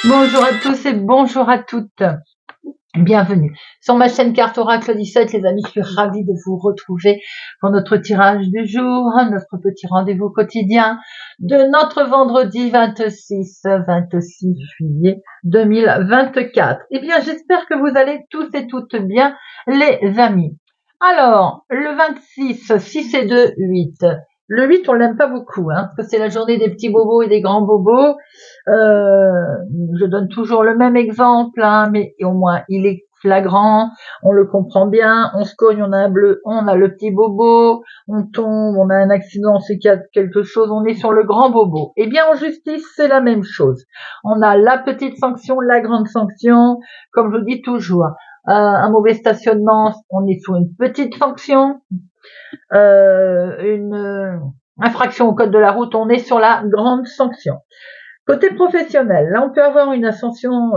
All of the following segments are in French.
Bonjour à tous et bonjour à toutes. Bienvenue sur ma chaîne Carte Oracle 17, les amis. Je suis ravie de vous retrouver pour notre tirage du jour, notre petit rendez-vous quotidien de notre vendredi 26 juillet 2024. Eh bien, j'espère que vous allez tous et toutes bien, les amis. Alors, le 26, 6 et 2, 8. Le 8, on l'aime pas beaucoup, parce que c'est la journée des petits bobos et des grands bobos. Je donne toujours le même exemple, mais au moins il est flagrant, on le comprend bien, on se cogne, on a un bleu, on a le petit bobo, on tombe, on a un accident, c'est qu'il y a quelque chose, on est sur le grand bobo. Eh bien en justice, c'est la même chose. On a la petite sanction, la grande sanction, comme je dis toujours. Un mauvais stationnement, on est sur une petite sanction. Une infraction au code de la route, on est sur la grande sanction. Côté professionnel, là on peut avoir une ascension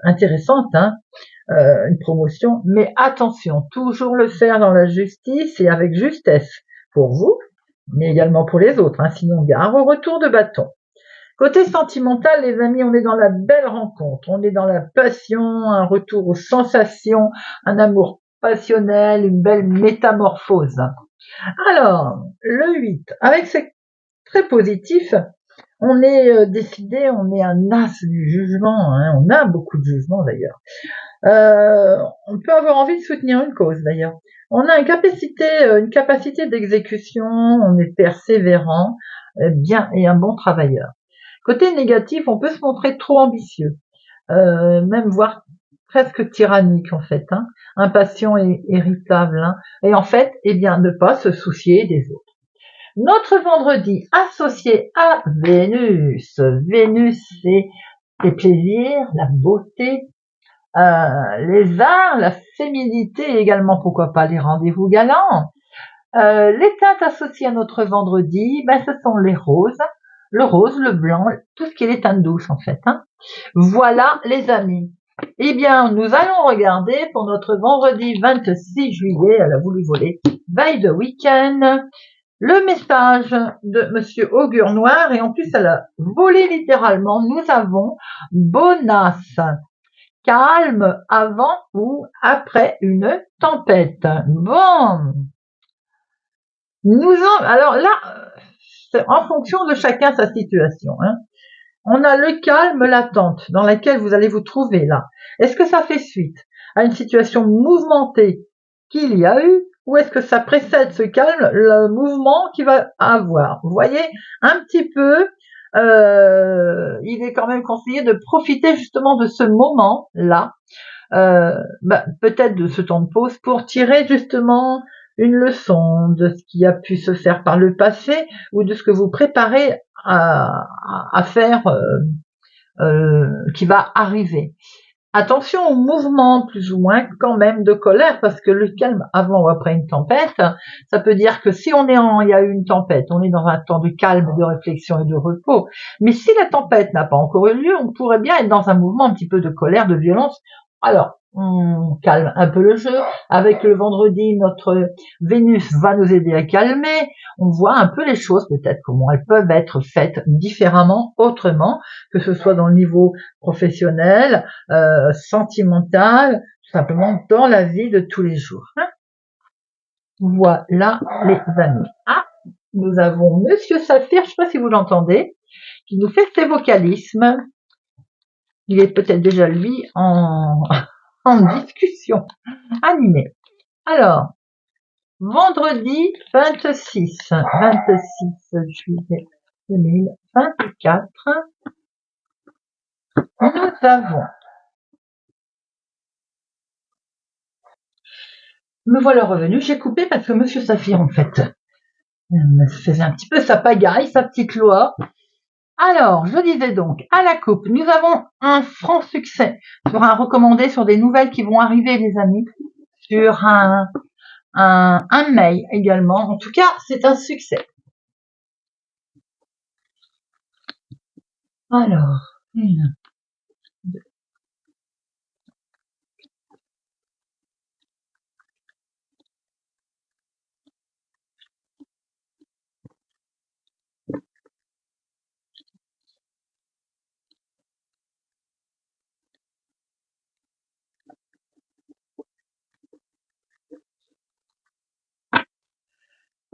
intéressante, une promotion, mais attention, toujours le faire dans la justice et avec justesse pour vous, mais également pour les autres, sinon gare au retour de bâton. Côté sentimental, les amis, on est dans la belle rencontre, on est dans la passion, un retour aux sensations, un amour passionnel, une belle métamorphose. Alors, le 8, avec c'est très positif, on est décidé, on est un as du jugement, on a beaucoup de jugement d'ailleurs. On peut avoir envie de soutenir une cause d'ailleurs. On a une capacité d'exécution, on est persévérant, bien et un bon travailleur. Côté négatif, on peut se montrer trop ambitieux, même voire presque tyrannique en fait, impatient et irritable, et en fait, ne pas se soucier des autres. Notre vendredi associé à Vénus. Vénus, c'est les plaisirs, la beauté, les arts, la féminité et également, pourquoi pas, les rendez-vous galants. Les teintes associées à notre vendredi, ce sont les roses, le rose, le blanc, tout ce qui est les teintes douces en fait. Voilà les amis. Eh bien, nous allons regarder pour notre vendredi 26 juillet, elle a voulu voler, by the weekend, le message de Monsieur Augure Noir, et en plus elle a volé littéralement. Nous avons bonasse, calme avant ou après une tempête. Bon, alors là, c'est en fonction de chacun sa situation. On a le calme, l'attente dans laquelle vous allez vous trouver là. Est-ce que ça fait suite à une situation mouvementée qu'il y a eu, ou est-ce que ça précède ce calme, le mouvement qu'il va avoir? Vous voyez, un petit peu, il est quand même conseillé de profiter justement de ce moment-là, peut-être de ce temps de pause, pour tirer justement une leçon de ce qui a pu se faire par le passé, ou de ce que vous préparez à faire, qui va arriver. Attention au mouvement plus ou moins quand même de colère, parce que le calme avant ou après une tempête, ça peut dire que si il y a eu une tempête, on est dans un temps de calme, de réflexion et de repos. Mais si la tempête n'a pas encore eu lieu, on pourrait bien être dans un mouvement un petit peu de colère, de violence. Alors, on calme un peu le jeu. Avec le vendredi, notre Vénus va nous aider à calmer. On voit un peu les choses, peut-être comment elles peuvent être faites différemment, autrement, que ce soit dans le niveau professionnel, sentimental, tout simplement dans la vie de tous les jours. Voilà les amis. Nous avons Monsieur Saphir, je ne sais pas si vous l'entendez, qui nous fait ses vocalismes. Il est peut-être déjà lui en discussion animée. Alors, vendredi 26 juillet 2024, nous avons, me voilà revenu, j'ai coupé parce que Monsieur Saphir, en fait, me faisait un petit peu sa pagaille, sa petite loi. Alors, je disais donc, à la coupe, nous avons un franc succès sur un recommandé, sur des nouvelles qui vont arriver, les amis, sur un mail également. En tout cas, c'est un succès. Alors, une,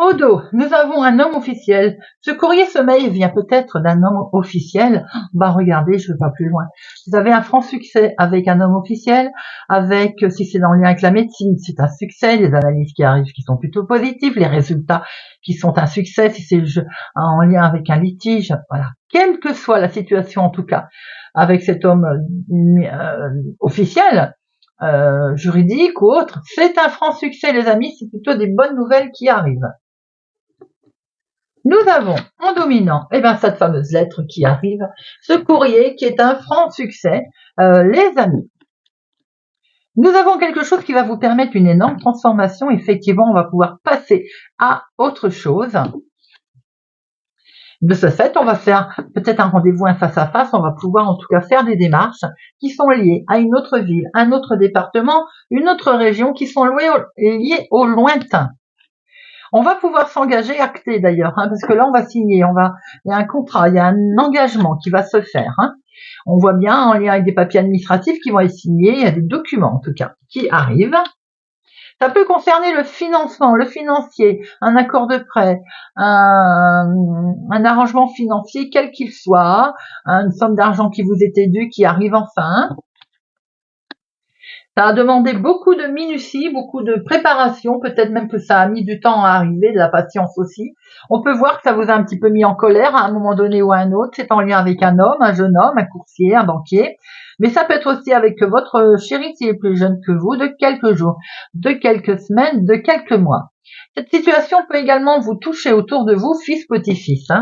Au dos, nous avons un homme officiel. Ce courrier sommeil vient peut-être d'un homme officiel. Bah regardez, je ne vais pas plus loin. Vous avez un franc succès avec un homme officiel, avec, si c'est en lien avec la médecine, c'est un succès, les analyses qui arrivent qui sont plutôt positives, les résultats qui sont un succès, si c'est en lien avec un litige, voilà. Quelle que soit la situation en tout cas, avec cet homme officiel, juridique ou autre, c'est un franc succès les amis, c'est plutôt des bonnes nouvelles qui arrivent. Nous avons en dominant cette fameuse lettre qui arrive, ce courrier qui est un franc succès, les amis. Nous avons quelque chose qui va vous permettre une énorme transformation. Effectivement, on va pouvoir passer à autre chose. De ce fait, on va faire peut-être un rendez-vous, un face-à-face. On va pouvoir en tout cas faire des démarches qui sont liées à une autre ville, un autre département, une autre région, qui sont liées au lointain. On va pouvoir s'engager, acter d'ailleurs, parce que là on va signer, il y a un contrat, il y a un engagement qui va se faire. On voit bien en lien avec des papiers administratifs qui vont être signés, il y a des documents en tout cas qui arrivent. Ça peut concerner le financement, le financier, un accord de prêt, un arrangement financier quel qu'il soit, une somme d'argent qui vous était due qui arrive enfin. Ça a demandé beaucoup de minutie, beaucoup de préparation, peut-être même que ça a mis du temps à arriver, de la patience aussi. On peut voir que ça vous a un petit peu mis en colère à un moment donné ou à un autre. C'est en lien avec un homme, un jeune homme, un courtier, un banquier. Mais ça peut être aussi avec votre chéri s'il est plus jeune que vous, de quelques jours, de quelques semaines, de quelques mois. Cette situation peut également vous toucher autour de vous, fils, petit-fils.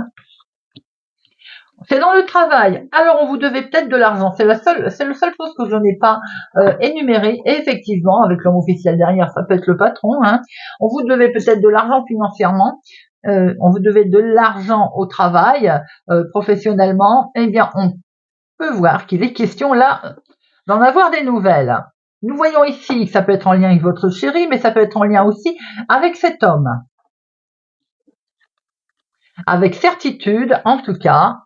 C'est dans le travail. Alors, on vous devait peut-être de l'argent. C'est la seule chose que je n'ai pas énumérée. Et effectivement, avec l'homme officiel derrière, ça peut être le patron. On vous devait peut-être de l'argent financièrement. On vous devait de l'argent au travail, professionnellement. Eh bien, on peut voir qu'il est question là d'en avoir des nouvelles. Nous voyons ici que ça peut être en lien avec votre chéri, mais ça peut être en lien aussi avec cet homme. Avec certitude, en tout cas,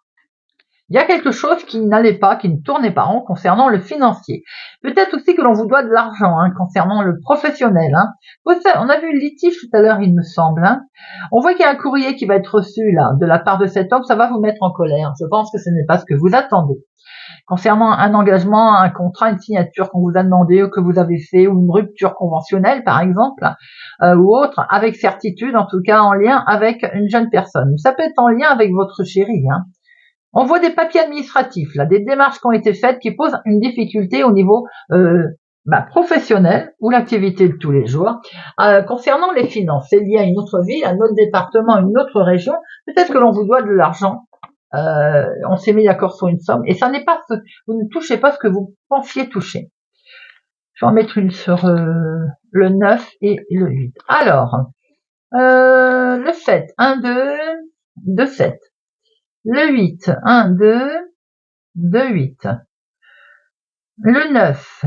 il y a quelque chose qui n'allait pas, qui ne tournait pas rond concernant le financier. Peut-être aussi que l'on vous doit de l'argent concernant le professionnel. On a vu le litige tout à l'heure, il me semble. On voit qu'il y a un courrier qui va être reçu là de la part de cet homme, ça va vous mettre en colère. Je pense que ce n'est pas ce que vous attendez. Concernant un engagement, un contrat, une signature qu'on vous a demandé ou que vous avez fait, ou une rupture conventionnelle par exemple, ou autre, avec certitude, en tout cas en lien avec une jeune personne. Ça peut être en lien avec votre chéri. On voit des papiers administratifs, là, des démarches qui ont été faites qui posent une difficulté au niveau professionnel ou l'activité de tous les jours. Concernant les finances, c'est lié à une autre ville, un autre département, une autre région. Peut-être que l'on vous doit de l'argent. On s'est mis d'accord sur une somme et ça n'est pas vous ne touchez pas ce que vous pensiez toucher. Je vais en mettre une sur le 9 et le 8. Alors, le 7, 1, 2, 2, 7. Le 8, 1, 2, 2, 8. Le 9,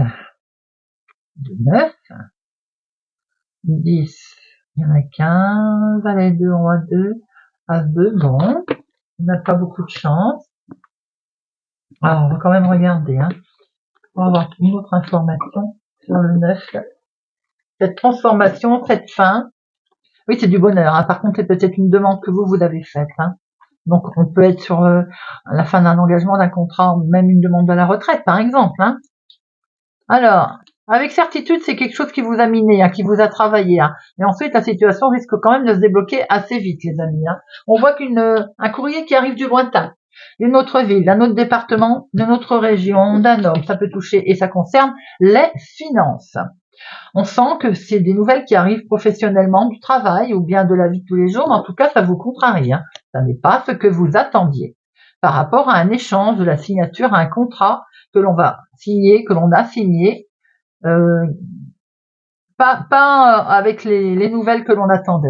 2, 9. 10, il y en a 15. Allez, 2, roi 2, as 2, bon. On n'a pas beaucoup de chance. Alors, on va quand même regarder. On va avoir une autre information sur le 9. Cette transformation, cette fin. Oui, c'est du bonheur. Par contre, c'est peut-être une demande que vous avez faite. Donc, on peut être sur la fin d'un engagement, d'un contrat, même une demande de la retraite, par exemple. Alors, avec certitude, c'est quelque chose qui vous a miné, qui vous a travaillé. Et ensuite, la situation risque quand même de se débloquer assez vite, les amis. On voit qu'un courrier qui arrive du lointain, d'une autre ville, d'un autre département, d'une autre région, d'un homme, ça peut toucher et ça concerne les finances. On sent que c'est des nouvelles qui arrivent professionnellement du travail ou bien de la vie de tous les jours, mais en tout cas, ça vous contrarie. Ça n'est pas ce que vous attendiez par rapport à un échange, de la signature à un contrat que l'on va signer, que l'on a signé, pas avec les nouvelles que l'on attendait.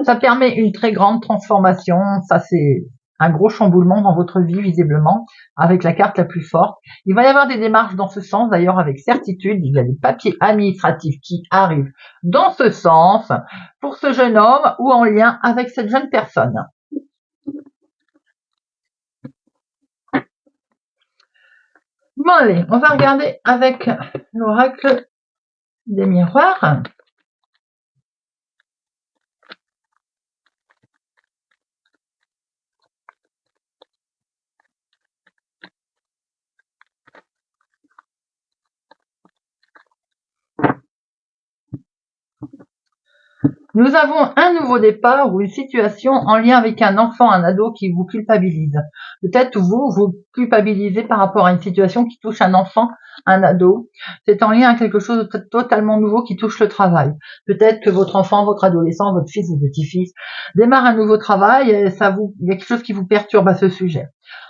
Ça permet une très grande transformation, ça c'est un gros chamboulement dans votre vie visiblement, avec la carte la plus forte. Il va y avoir des démarches dans ce sens, d'ailleurs avec certitude, il y a des papiers administratifs qui arrivent dans ce sens pour ce jeune homme ou en lien avec cette jeune personne. Bon allez, on va regarder avec l'oracle des miroirs. Nous avons un nouveau départ ou une situation en lien avec un enfant, un ado qui vous culpabilise. Peut-être vous culpabilisez par rapport à une situation qui touche un enfant, un ado. C'est en lien avec quelque chose de totalement nouveau qui touche le travail. Peut-être que votre enfant, votre adolescent, votre fils ou petit-fils démarre un nouveau travail et il y a quelque chose qui vous perturbe à ce sujet.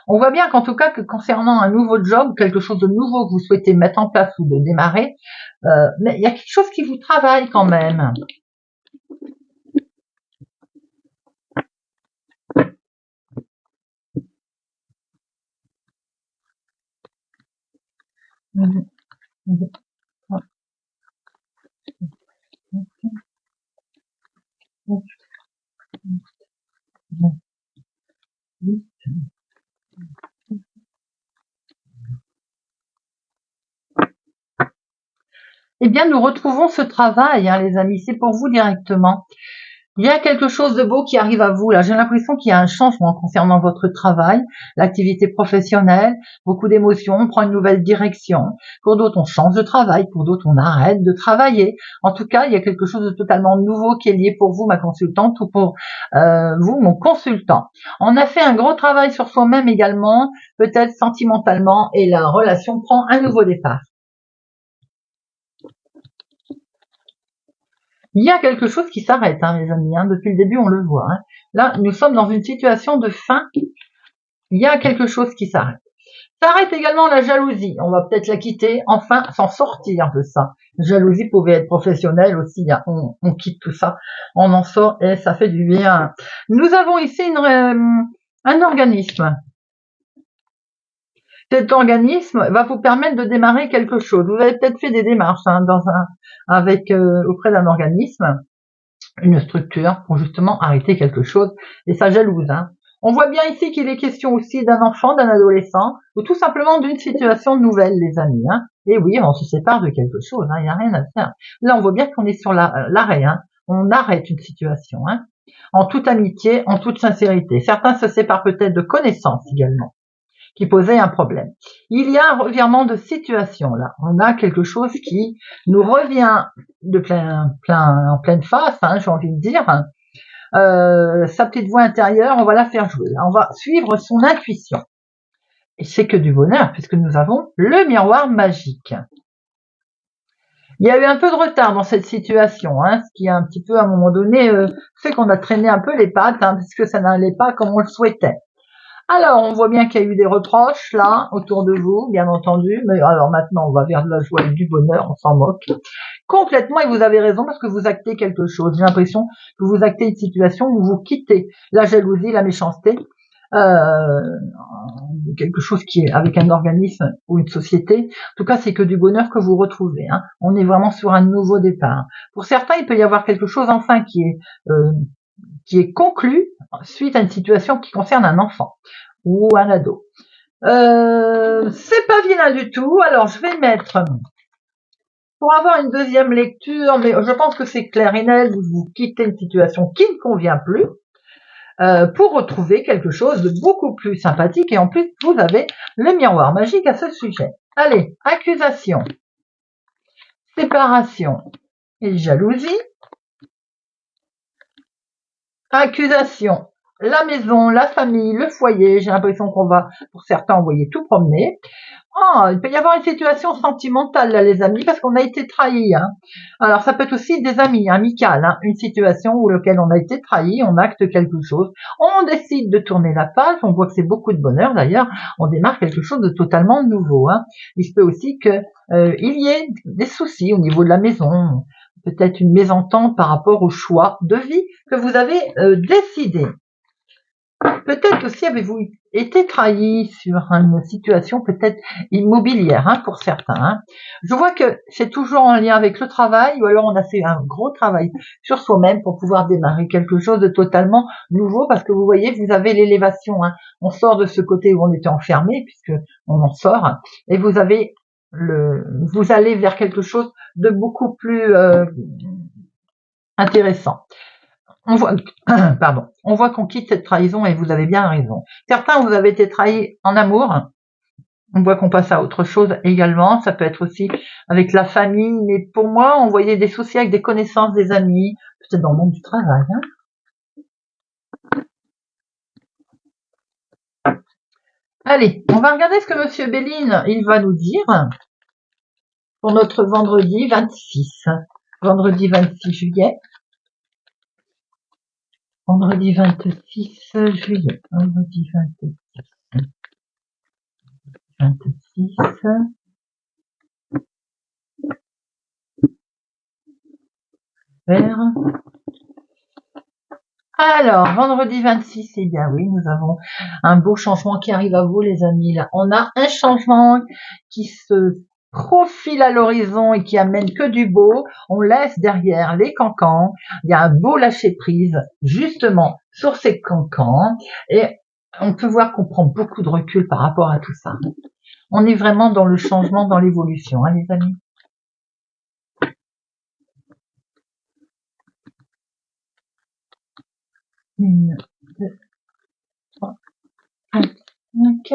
On voit bien qu'en tout cas, que concernant un nouveau job, quelque chose de nouveau que vous souhaitez mettre en place ou de démarrer, mais il y a quelque chose qui vous travaille quand même. Eh bien, nous retrouvons ce travail, hein, les amis, c'est pour vous directement. Il y a quelque chose de beau qui arrive à vous, là. J'ai l'impression qu'il y a un changement concernant votre travail, l'activité professionnelle, beaucoup d'émotions, on prend une nouvelle direction. Pour d'autres, on change de travail, pour d'autres, on arrête de travailler. En tout cas, il y a quelque chose de totalement nouveau qui est lié pour vous, ma consultante, ou pour vous, mon consultant. On a fait un gros travail sur soi-même également, peut-être sentimentalement, et la relation prend un nouveau départ. Il y a quelque chose qui s'arrête, hein, mes amis, hein, depuis le début on le voit. Hein. Là, nous sommes dans une situation de fin, il y a quelque chose qui s'arrête. S'arrête également la jalousie, on va peut-être la quitter, enfin s'en sortir de ça. La jalousie pouvait être professionnelle aussi, hein. On quitte tout ça, on en sort et ça fait du bien. Nous avons ici un organisme. Cet organisme va vous permettre de démarrer quelque chose. Vous avez peut-être fait des démarches hein, auprès d'un organisme, une structure pour justement arrêter quelque chose et ça jalouse. Hein. On voit bien ici qu'il est question aussi d'un enfant, d'un adolescent ou tout simplement d'une situation nouvelle, les amis. Hein. Et oui, on se sépare de quelque chose, il n'y a rien à faire. Là, on voit bien qu'on est sur l'arrêt. Hein. On arrête une situation, hein. En toute amitié, en toute sincérité. Certains se séparent peut-être de connaissances également qui posait un problème. Il y a un revirement de situation là. On a quelque chose qui nous revient de en pleine face, hein, j'ai envie de dire. Sa petite voix intérieure, on va la faire jouer. On va suivre son intuition. Et c'est que du bonheur puisque nous avons le miroir magique. Il y a eu un peu de retard dans cette situation, hein, ce qui a un petit peu à un moment donné fait qu'on a traîné un peu les pattes, hein, puisque ça n'allait pas comme on le souhaitait. Alors, on voit bien qu'il y a eu des reproches, là, autour de vous, bien entendu, mais alors maintenant, on va vers de la joie et du bonheur, on s'en moque. Complètement, et vous avez raison, parce que vous actez quelque chose. J'ai l'impression que vous actez une situation où vous quittez la jalousie, la méchanceté, quelque chose qui est avec un organisme ou une société. En tout cas, c'est que du bonheur que vous retrouvez. Hein. On est vraiment sur un nouveau départ. Pour certains, il peut y avoir quelque chose, enfin, qui est conclu suite à une situation qui concerne un enfant ou un ado. C'est pas vilain du tout. Alors, je vais mettre, pour avoir une deuxième lecture, mais je pense que c'est clair et net, vous quittez une situation qui ne convient plus pour retrouver quelque chose de beaucoup plus sympathique et en plus, vous avez le miroir magique à ce sujet. Allez, accusation, séparation et jalousie. Accusation, la maison, la famille, le foyer. J'ai l'impression qu'on va, pour certains, envoyer tout promener. Il peut y avoir une situation sentimentale, là, les amis, parce qu'on a été trahi. Hein. Alors, ça peut être aussi des amis, amicales, hein, une situation où laquelle on a été trahi, on acte quelque chose, on décide de tourner la page, on voit que c'est beaucoup de bonheur, d'ailleurs, on démarre quelque chose de totalement nouveau. Hein. Il se peut aussi que il y ait des soucis au niveau de la maison, peut-être une mésentente par rapport au choix de vie que vous avez décidé. Peut-être aussi avez-vous été trahi sur une situation peut-être immobilière hein, pour certains. Hein. Je vois que c'est toujours en lien avec le travail ou alors on a fait un gros travail sur soi-même pour pouvoir démarrer quelque chose de totalement nouveau parce que vous voyez, vous avez l'élévation. Hein. On sort de ce côté où on était enfermé puisque on en sort et vous avez vous allez vers quelque chose de beaucoup plus intéressant. On voit qu'on quitte cette trahison et vous avez bien raison. Certains, vous avez été trahis en amour. On voit qu'on passe à autre chose également. Ça peut être aussi avec la famille. Mais pour moi, on voyait des soucis avec des connaissances, des amis. peut-être dans le monde du travail. Allez, on va regarder ce que Monsieur Béline, il va nous dire pour notre vendredi 26. Vendredi 26 juillet. Vendredi 26 juillet. Vendredi 26. 26. Vert. Alors, vendredi 26, eh bien oui, nous avons un beau changement qui arrive à vous, les amis. Là, on a un changement qui se profile à l'horizon et qui amène que du beau. On laisse derrière les cancans. Il y a un beau lâcher prise, justement, sur ces cancans. Et on peut voir qu'on prend beaucoup de recul par rapport à tout ça. On est vraiment dans le changement, dans l'évolution, hein, les amis. Une, deux, trois, quatre, cinq.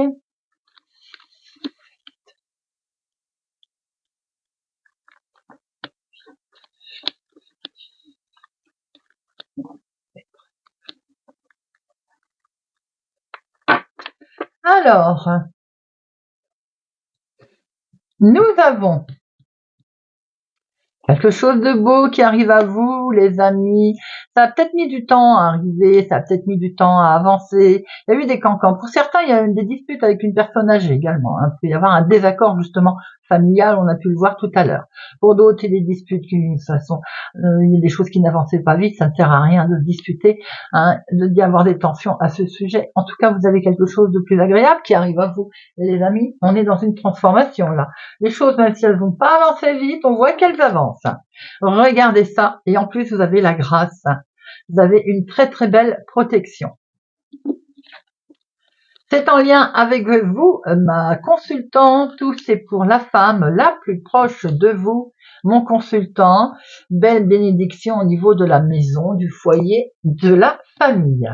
Alors, nous avons quelque chose de beau qui arrive à vous, les amis. Ça a peut-être mis du temps à arriver, ça a peut-être mis du temps à avancer. Il y a eu des cancans. Pour certains, il y a eu des disputes avec une personne âgée également. Il peut y avoir un désaccord justement familial, on a pu le voir tout à l'heure. Pour d'autres, il y a des disputes qui, de toute façon, il y a des choses qui n'avançaient pas vite, ça ne sert à rien de se disputer, hein, d'y avoir des tensions à ce sujet. En tout cas, vous avez quelque chose de plus agréable qui arrive à vous, les amis. On est dans une transformation là. Les choses, même si elles vont pas avancer vite, on voit qu'elles avancent. Regardez ça, et en plus, vous avez la grâce. Vous avez une très très belle protection. C'est en lien avec vous, ma consultante, ou c'est pour la femme la plus proche de vous, mon consultant. Belle bénédiction au niveau de la maison, du foyer, de la famille.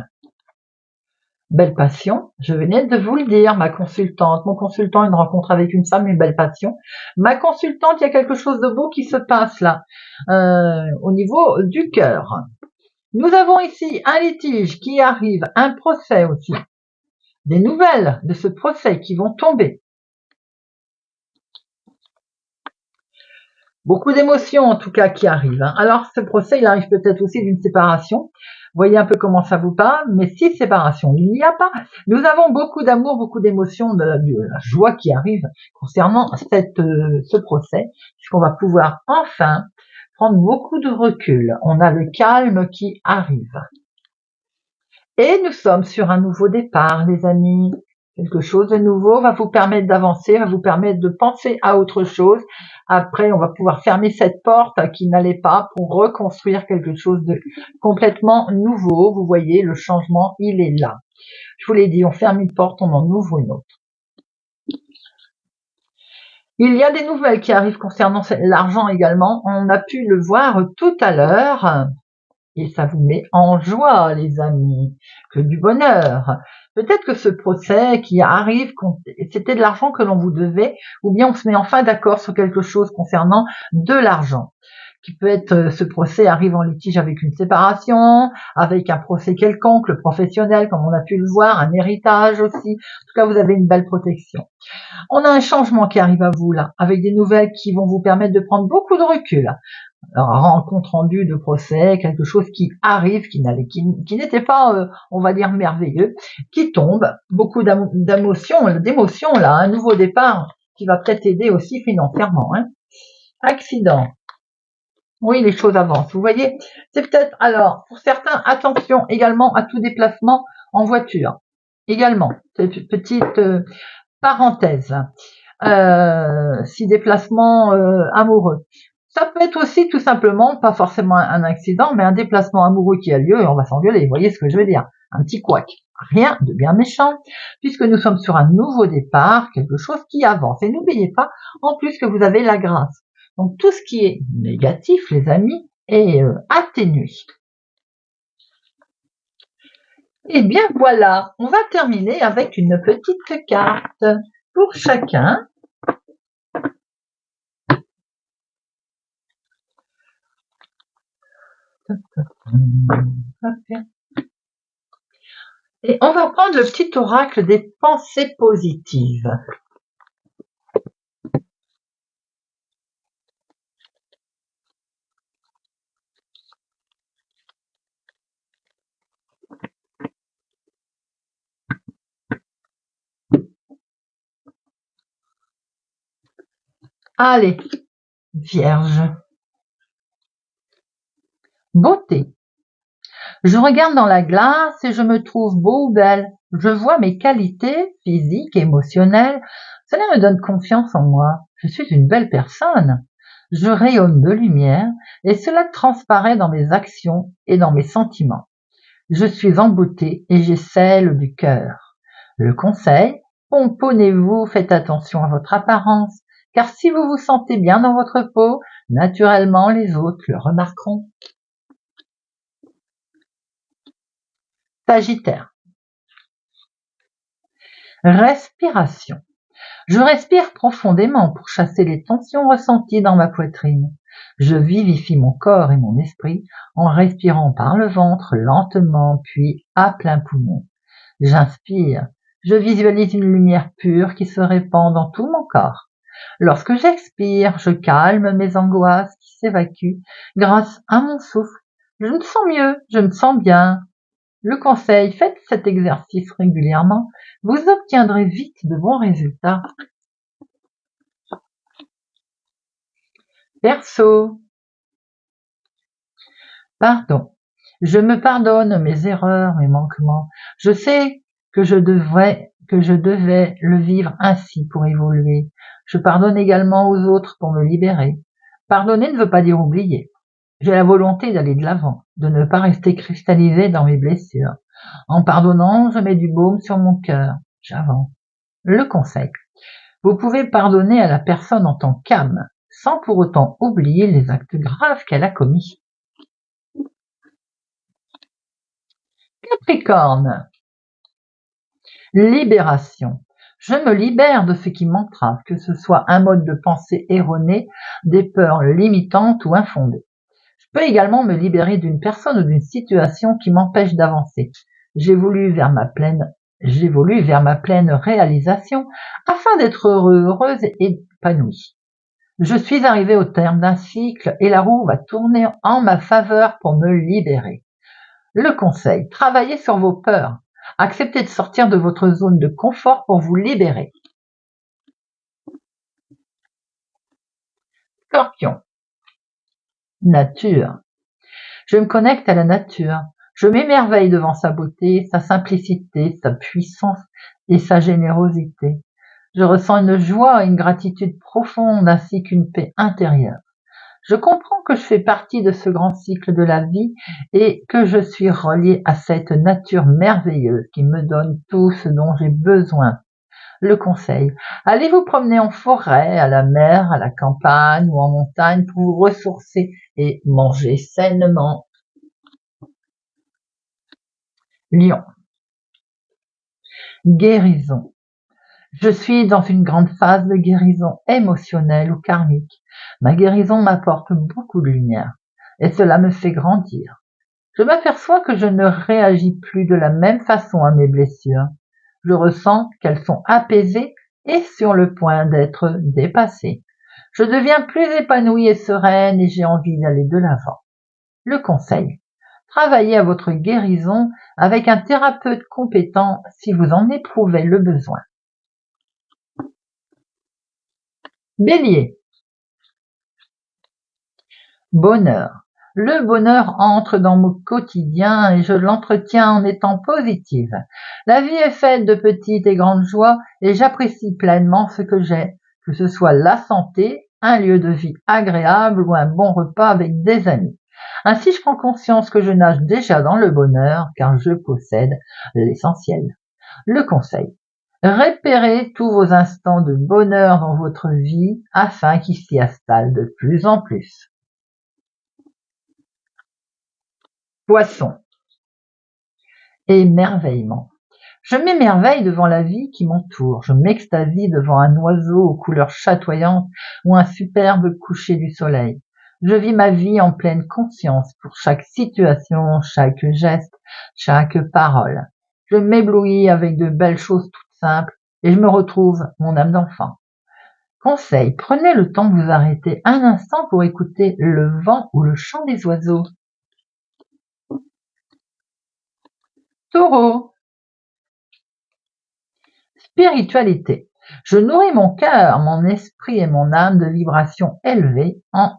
Belle passion, je venais de vous le dire, ma consultante. Mon consultant, une rencontre avec une femme, une belle passion. Ma consultante, il y a quelque chose de beau qui se passe là, au niveau du cœur. Nous avons ici un litige qui arrive, un procès aussi. Des nouvelles de ce procès qui vont tomber. Beaucoup d'émotions en tout cas qui arrivent. Alors ce procès, il arrive peut-être aussi d'une séparation. Voyez un peu comment ça vous parle, mais si séparation il n'y a pas, nous avons beaucoup d'amour, beaucoup d'émotions, de la joie qui arrive concernant ce procès, puisqu'on va pouvoir enfin prendre beaucoup de recul. On a le calme qui arrive. Et nous sommes sur un nouveau départ, les amis. Quelque chose de nouveau va vous permettre d'avancer, va vous permettre de penser à autre chose. Après, on va pouvoir fermer cette porte qui n'allait pas pour reconstruire quelque chose de complètement nouveau. Vous voyez, le changement, il est là. Je vous l'ai dit, on ferme une porte, on en ouvre une autre. Il y a des nouvelles qui arrivent concernant l'argent également. On a pu le voir tout à l'heure. Et ça vous met en joie, les amis, que du bonheur. Peut-être que ce procès qui arrive, c'était de l'argent que l'on vous devait, ou bien on se met enfin d'accord sur quelque chose concernant de l'argent. Qui peut être, ce procès arrive en litige avec une séparation, avec un procès quelconque, le professionnel, comme on a pu le voir, un héritage aussi. En tout cas, vous avez une belle protection. On a un changement qui arrive à vous là, avec des nouvelles qui vont vous permettre de prendre beaucoup de recul. Un compte rendu de procès, quelque chose qui arrive, qui n'était pas, on va dire, merveilleux, qui tombe, beaucoup d'émotions là, un nouveau départ qui va peut-être aider aussi financièrement. Hein. Accident. Oui, les choses avancent. Vous voyez, c'est peut-être, alors, pour certains, attention également à tout déplacement en voiture. Également, c'est une petite parenthèse. Si déplacement amoureux. Ça peut être aussi tout simplement, pas forcément un accident, mais un déplacement amoureux qui a lieu et on va s'engueuler. Vous voyez ce que je veux dire? Un petit couac. Rien de bien méchant, puisque nous sommes sur un nouveau départ, quelque chose qui avance. Et n'oubliez pas, en plus, que vous avez la grâce. Donc tout ce qui est négatif, les amis, est atténué. Et bien voilà, on va terminer avec une petite carte pour chacun. Et on va prendre le petit oracle des pensées positives. Allez, Vierge. Beauté. Je regarde dans la glace et je me trouve beau ou belle. Je vois mes qualités physiques, émotionnelles. Cela me donne confiance en moi. Je suis une belle personne. Je rayonne de lumière et cela transparaît dans mes actions et dans mes sentiments. Je suis en beauté et j'ai celle du cœur. Le conseil, pomponnez-vous, faites attention à votre apparence, car si vous vous sentez bien dans votre peau, naturellement les autres le remarqueront. Sagittaire. Respiration. Je respire profondément pour chasser les tensions ressenties dans ma poitrine. Je vivifie mon corps et mon esprit en respirant par le ventre lentement puis à plein poumon. J'inspire. Je visualise une lumière pure qui se répand dans tout mon corps. Lorsque j'expire, je calme mes angoisses qui s'évacuent grâce à mon souffle. Je me sens mieux, je me sens bien. Le conseil, faites cet exercice régulièrement, vous obtiendrez vite de bons résultats. Perso. Pardon. Je me pardonne mes erreurs, mes manquements. Je sais que je devais le vivre ainsi pour évoluer. Je pardonne également aux autres pour me libérer. Pardonner ne veut pas dire oublier. J'ai la volonté d'aller de l'avant, de ne pas rester cristallisé dans mes blessures. En pardonnant, je mets du baume sur mon cœur. J'avance. Le conseil. Vous pouvez pardonner à la personne en tant qu'âme, sans pour autant oublier les actes graves qu'elle a commis. Capricorne. Libération. Je me libère de ce qui m'entrave, que ce soit un mode de pensée erroné, des peurs limitantes ou infondées. Je peux également me libérer d'une personne ou d'une situation qui m'empêche d'avancer. J'évolue vers ma pleine réalisation afin d'être heureuse et épanouie. Je suis arrivée au terme d'un cycle et la roue va tourner en ma faveur pour me libérer. Le conseil, travaillez sur vos peurs. Acceptez de sortir de votre zone de confort pour vous libérer. Scorpion. Nature. Je me connecte à la nature. Je m'émerveille devant sa beauté, sa simplicité, sa puissance et sa générosité. Je ressens une joie et une gratitude profonde ainsi qu'une paix intérieure. Je comprends que je fais partie de ce grand cycle de la vie et que je suis relié à cette nature merveilleuse qui me donne tout ce dont j'ai besoin. Le conseil, allez vous promener en forêt, à la mer, à la campagne ou en montagne pour vous ressourcer et manger sainement. Lion. Guérison. Je suis dans une grande phase de guérison émotionnelle ou karmique. Ma guérison m'apporte beaucoup de lumière et cela me fait grandir. Je m'aperçois que je ne réagis plus de la même façon à mes blessures. Je ressens qu'elles sont apaisées et sur le point d'être dépassées. Je deviens plus épanouie et sereine et j'ai envie d'aller de l'avant. Le conseil. Travaillez à votre guérison avec un thérapeute compétent si vous en éprouvez le besoin. Bélier. Bonheur. Le bonheur entre dans mon quotidien et je l'entretiens en étant positive. La vie est faite de petites et grandes joies et j'apprécie pleinement ce que j'ai, que ce soit la santé, un lieu de vie agréable ou un bon repas avec des amis. Ainsi, je prends conscience que je nage déjà dans le bonheur car je possède l'essentiel. Le conseil. Repérez tous vos instants de bonheur dans votre vie afin qu'ils s'y installent de plus en plus. Poisson. Émerveillement. Je m'émerveille devant la vie qui m'entoure. Je m'extasie devant un oiseau aux couleurs chatoyantes ou un superbe coucher du soleil. Je vis ma vie en pleine conscience pour chaque situation, chaque geste, chaque parole. Je m'éblouis avec de belles choses toutes simples et je me retrouve mon âme d'enfant. Conseil, prenez le temps de vous arrêter un instant pour écouter le vent ou le chant des oiseaux. Taureau, spiritualité. Je nourris mon cœur, mon esprit et mon âme de vibrations élevées en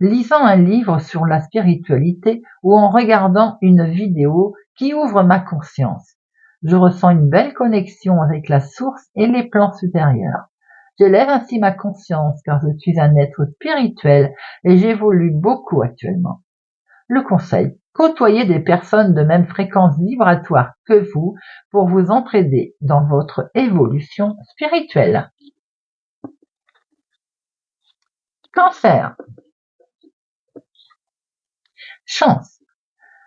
lisant un livre sur la spiritualité ou en regardant une vidéo qui ouvre ma conscience. Je ressens une belle connexion avec la source et les plans supérieurs. J'élève ainsi ma conscience car je suis un être spirituel et j'évolue beaucoup actuellement. Le conseil, côtoyez des personnes de même fréquence vibratoire que vous pour vous entraider dans votre évolution spirituelle. Cancer. Chance.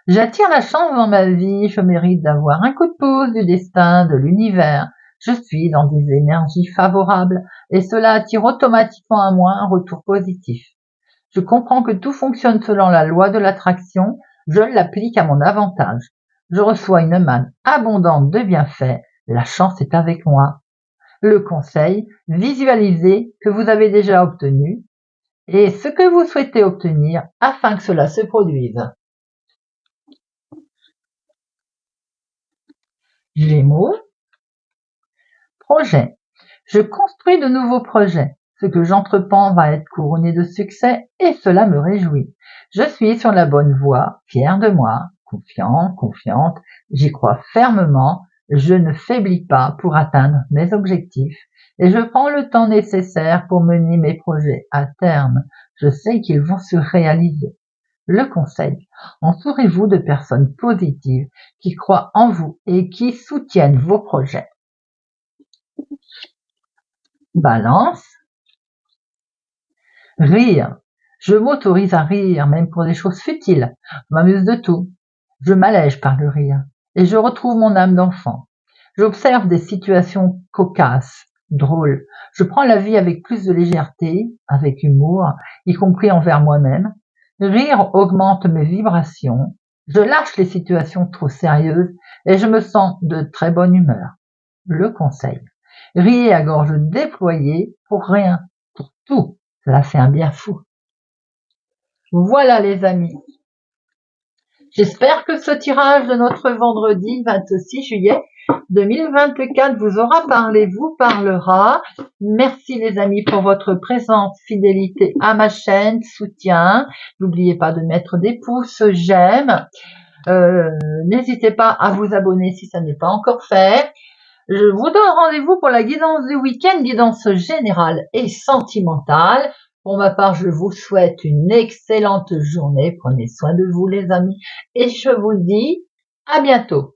J'attire la chance dans ma vie, je mérite d'avoir un coup de pouce du destin, de l'univers. Je suis dans des énergies favorables et cela attire automatiquement à moi un retour positif. Je comprends que tout fonctionne selon la loi de l'attraction, je l'applique à mon avantage. Je reçois une manne abondante de bienfaits, la chance est avec moi. Le conseil, visualisez que vous avez déjà obtenu et ce que vous souhaitez obtenir afin que cela se produise. Gémeaux, projet. Je construis de nouveaux projets. Ce que j'entreprends va être couronné de succès et cela me réjouit. Je suis sur la bonne voie, fier de moi, confiant, confiante, j'y crois fermement, je ne faiblis pas pour atteindre mes objectifs et je prends le temps nécessaire pour mener mes projets à terme. Je sais qu'ils vont se réaliser. Le conseil, entourez-vous de personnes positives qui croient en vous et qui soutiennent vos projets. Balance, rire. Je m'autorise à rire, même pour des choses futiles. Je m'amuse de tout. Je m'allège par le rire et je retrouve mon âme d'enfant. J'observe des situations cocasses, drôles. Je prends la vie avec plus de légèreté, avec humour, y compris envers moi-même. Rire augmente mes vibrations. Je lâche les situations trop sérieuses et je me sens de très bonne humeur. Le conseil. Riez à gorge déployée pour rien, pour tout. Cela fait un bien fou. Voilà les amis. J'espère que ce tirage de notre vendredi 26 juillet 2024 vous aura parlé, vous parlera. Merci les amis pour votre présence, fidélité à ma chaîne, soutien. N'oubliez pas de mettre des pouces, j'aime. N'hésitez pas à vous abonner si ça n'est pas encore fait. Je vous donne rendez-vous pour la guidance du week-end, guidance générale et sentimentale. Pour ma part, je vous souhaite une excellente journée. Prenez soin de vous les amis et je vous dis à bientôt.